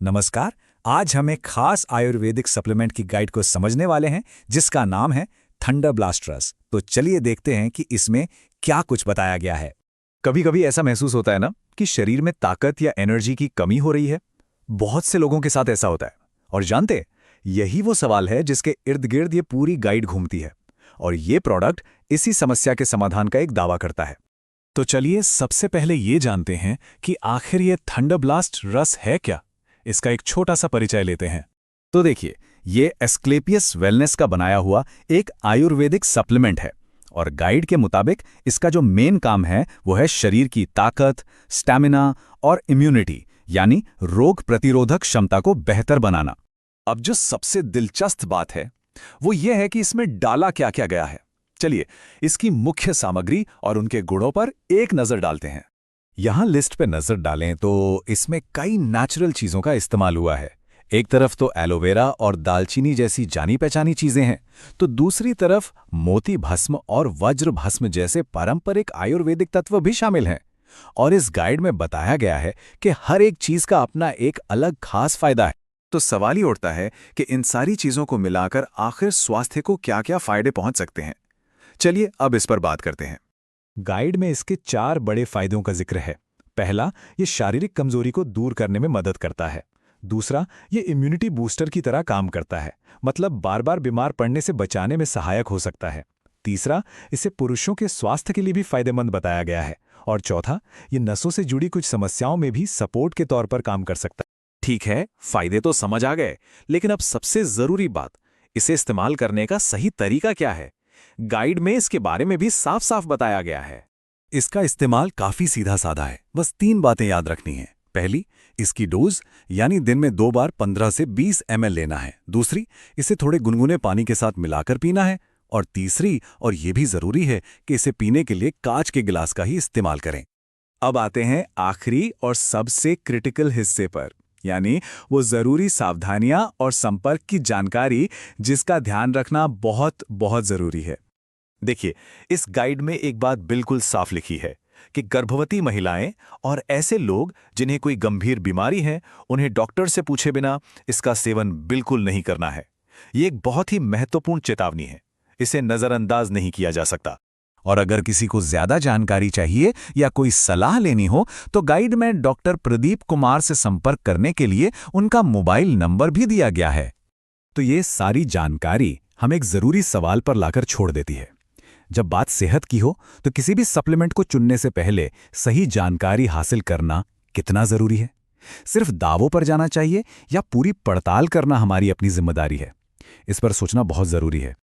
नमस्कार। आज हम एक खास आयुर्वेदिक सप्लीमेंट की गाइड को समझने वाले हैं जिसका नाम है थंडर ब्लास्टर्स। तो चलिए देखते हैं कि इसमें क्या कुछ बताया गया है। कभी कभी ऐसा महसूस होता है ना कि शरीर में ताकत या एनर्जी की कमी हो रही है। बहुत से लोगों के साथ ऐसा होता है। और जानते, यही वो सवाल है जिसके इर्द गिर्द ये पूरी गाइड घूमती है। और ये प्रोडक्ट इसी समस्या के समाधान का एक दावा करता है। तो चलिए सबसे पहले ये जानते हैं कि आखिर ये थंडर ब्लास्ट रस है क्या। इसका एक छोटा सा परिचय लेते हैं। तो देखिए, ये एस्क्लेपियस वेलनेस का बनाया हुआ एक आयुर्वेदिक सप्लीमेंट है। और गाइड के मुताबिक इसका जो मेन काम है वो है शरीर की ताकत, स्टैमिना और इम्यूनिटी, यानी रोग प्रतिरोधक क्षमता को बेहतर बनाना। अब जो सबसे दिलचस्प बात है वो ये है कि इसमें डाला क्या क्या गया है। चलिए इसकी मुख्य सामग्री और उनके गुणों पर एक नजर डालते हैं। यहां लिस्ट पे नजर डालें तो इसमें कई नेचुरल चीजों का इस्तेमाल हुआ है। एक तरफ तो एलोवेरा और दालचीनी जैसी जानी पहचानी चीजें हैं, तो दूसरी तरफ मोती भस्म और वज्र भस्म जैसे पारंपरिक आयुर्वेदिक तत्व भी शामिल हैं। और इस गाइड में बताया गया है कि हर एक चीज का अपना एक अलग खास फायदा है। तो सवाल ही उठता है कि इन सारी चीजों को मिलाकर आखिर स्वास्थ्य को क्या क्या फायदे पहुंच सकते हैं। चलिए अब इस पर बात करते हैं। गाइड में इसके 4 बड़े फायदों का जिक्र है। पहला, ये शारीरिक कमजोरी को दूर करने में मदद करता है। दूसरा, ये इम्यूनिटी बूस्टर की तरह काम करता है, मतलब बार बार बीमार पड़ने से बचाने में सहायक हो सकता है। तीसरा, इसे पुरुषों के स्वास्थ्य के लिए भी फायदेमंद बताया गया है। और चौथा, ये नसों से जुड़ी कुछ समस्याओं में भी सपोर्ट के तौर पर काम कर सकता है। ठीक है, फायदे तो समझ आ गए, लेकिन अब सबसे जरूरी बात, इसे इस्तेमाल करने का सही तरीका क्या है। गाइड में इसके बारे में भी साफ साफ बताया गया है। इसका इस्तेमाल काफी सीधा साधा है, बस 3 बातें याद रखनी है। पहली, इसकी डोज यानी दिन में 2 बार 15 से 20 ml लेना है। दूसरी, इसे थोड़े गुनगुने पानी के साथ मिलाकर पीना है। और तीसरी, और ये भी जरूरी है कि इसे पीने के लिए कांच के गिलास का ही इस्तेमाल करें। अब आते हैं आखिरी और सबसे क्रिटिकल हिस्से पर, यानी वो जरूरी सावधानियां और संपर्क की जानकारी जिसका ध्यान रखना बहुत बहुत जरूरी है। देखिए, इस गाइड में एक बात बिल्कुल साफ लिखी है कि गर्भवती महिलाएं और ऐसे लोग जिन्हें कोई गंभीर बीमारी है, उन्हें डॉक्टर से पूछे बिना इसका सेवन बिल्कुल नहीं करना है। ये एक बहुत ही महत्वपूर्ण चेतावनी है, इसे नजरअंदाज नहीं किया जा सकता। और अगर किसी को ज्यादा जानकारी चाहिए या कोई सलाह लेनी हो तो गाइड में डॉक्टर प्रदीप कुमार से संपर्क करने के लिए उनका मोबाइल नंबर भी दिया गया है। तो ये सारी जानकारी हम एक जरूरी सवाल पर लाकर छोड़ देती है। जब बात सेहत की हो तो किसी भी सप्लीमेंट को चुनने से पहले सही जानकारी हासिल करना कितना जरूरी है। सिर्फ दावों पर जाना चाहिए या पूरी पड़ताल करना हमारी अपनी जिम्मेदारी है। इस पर सोचना बहुत जरूरी है।